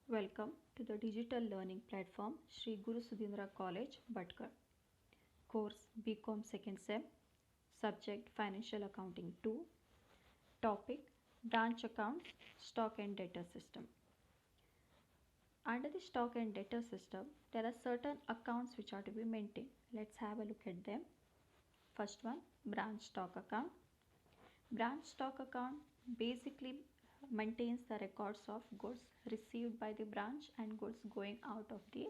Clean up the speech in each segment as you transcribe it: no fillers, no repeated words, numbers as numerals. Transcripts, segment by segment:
Welcome to the digital learning platform Sri Guru Sudhindra College, Bhatkar. Course BCom Second Sem, Subject Financial Accounting 2, Topic Branch Accounts, Stock and Debtor System. Under the stock and debtor system, there are certain accounts which are to be maintained. Let's have a look at them. First one, branch stock account. Branch stock account basically maintains the records of goods received by the branch and goods going out of the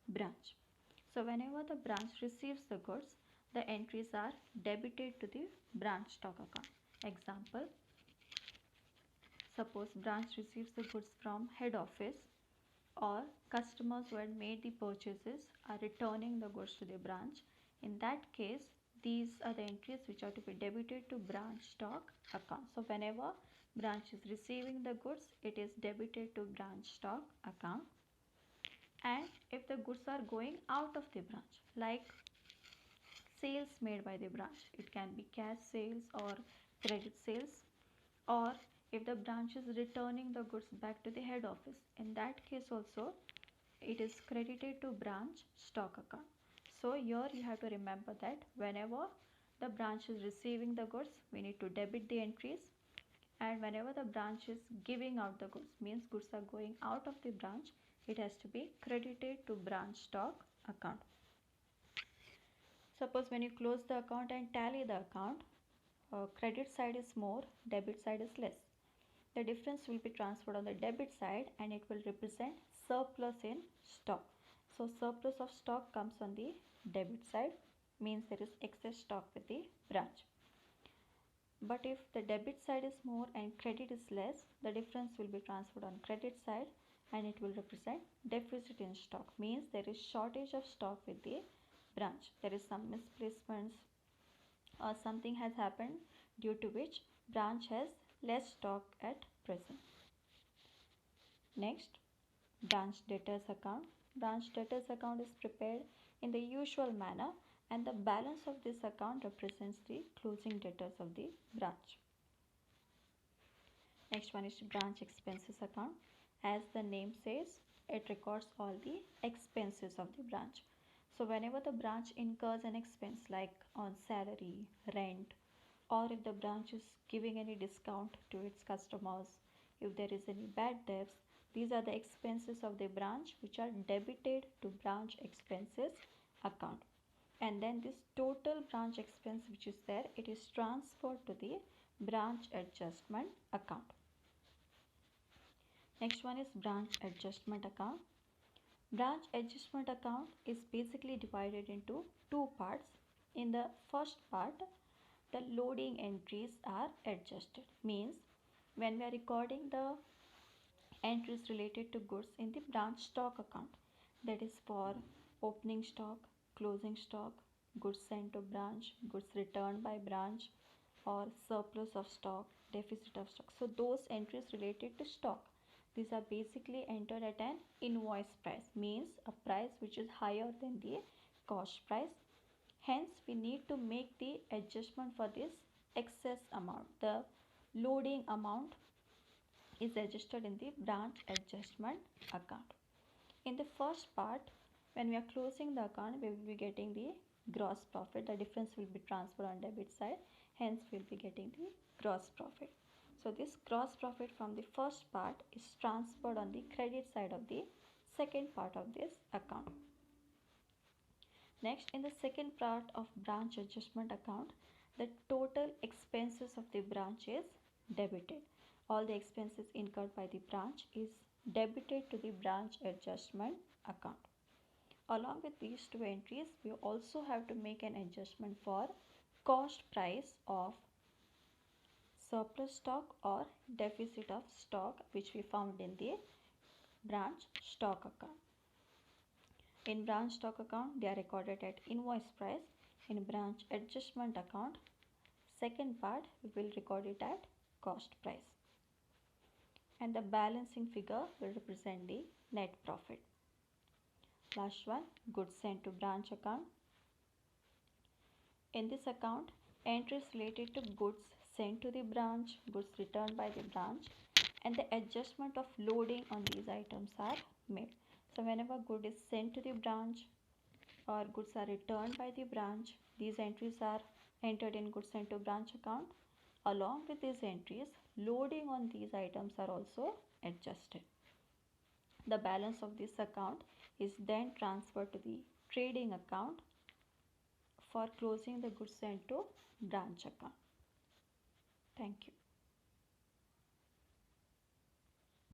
branch. So whenever the branch receives the goods, the entries are debited to the branch stock account. Example, suppose branch receives the goods from head office, or customers who had made the purchases are returning the goods to the branch. In that case, these are the entries which are to be debited to branch stock account. So whenever branch is receiving the goods, it is debited to branch stock account. And if the goods are going out of the branch, like sales made by the branch, it can be cash sales or credit sales, or if the branch is returning the goods back to the head office, in that case also it is credited to branch stock account. So here you have to remember that whenever the branch is receiving the goods, we need to debit the entries, and whenever the branch is giving out the goods, means goods are going out of the branch, it has to be credited to branch stock account. Suppose when you close the account and tally the account, credit side is more, debit side is less. The difference will be transferred on the debit side and it will represent surplus in stock. So surplus of stock comes on the debit side, means there is excess stock with the branch. But if the debit side is more and credit is less, the difference will be transferred on credit side and it will represent deficit in stock, means there is shortage of stock with the branch. There is some misplacements or something has happened due to which branch has less stock at present. Next, branch debtors account. Branch debtors account is prepared in the usual manner and the balance of this account represents the closing debtors of the branch. Next one is branch expenses account. As the name says, it records all the expenses of the branch. So whenever the branch incurs an expense like on salary, rent, or if the branch is giving any discount to its customers, if there is any bad debts, these are the expenses of the branch which are debited to branch expenses account. And then this total branch expense which is there, it is transferred to the branch adjustment account. Next one is branch adjustment account. Branch adjustment account is basically divided into two parts. In the first part, the loading entries are adjusted, means when we are recording the entries related to goods in the branch stock account, that is for opening stock, closing stock, goods sent to branch, goods returned by branch, or surplus of stock, deficit of stock. So those entries related to stock, these are basically entered at an invoice price, means a price which is higher than the cost price. Hence we need to make the adjustment for this excess amount. The loading amount is adjusted in the branch adjustment account. In the first part, when we are closing the account, we will be getting the gross profit. The difference will be transferred on debit side. Hence, we will be getting the gross profit. So, this gross profit from the first part is transferred on the credit side of the second part of this account. Next, in the second part of branch adjustment account, the total expenses of the branch is debited. All the expenses incurred by the branch is debited to the branch adjustment account. Along with these two entries, we also have to make an adjustment for cost price of surplus stock or deficit of stock which we found in the branch stock account. In branch stock account, they are recorded at invoice price. In branch adjustment account, second part, we will record it at cost price. And the balancing figure will represent the net profit. Last one, goods sent to branch account. In this account, entries related to goods sent to the branch, goods returned by the branch, and the adjustment of loading on these items are made. So whenever good is sent to the branch or goods are returned by the branch, these entries are entered in goods sent to branch account. Along with these entries, loading on these items are also adjusted. The balance of this account is then transferred to the trading account for closing the goods sent to branch account. Thank you.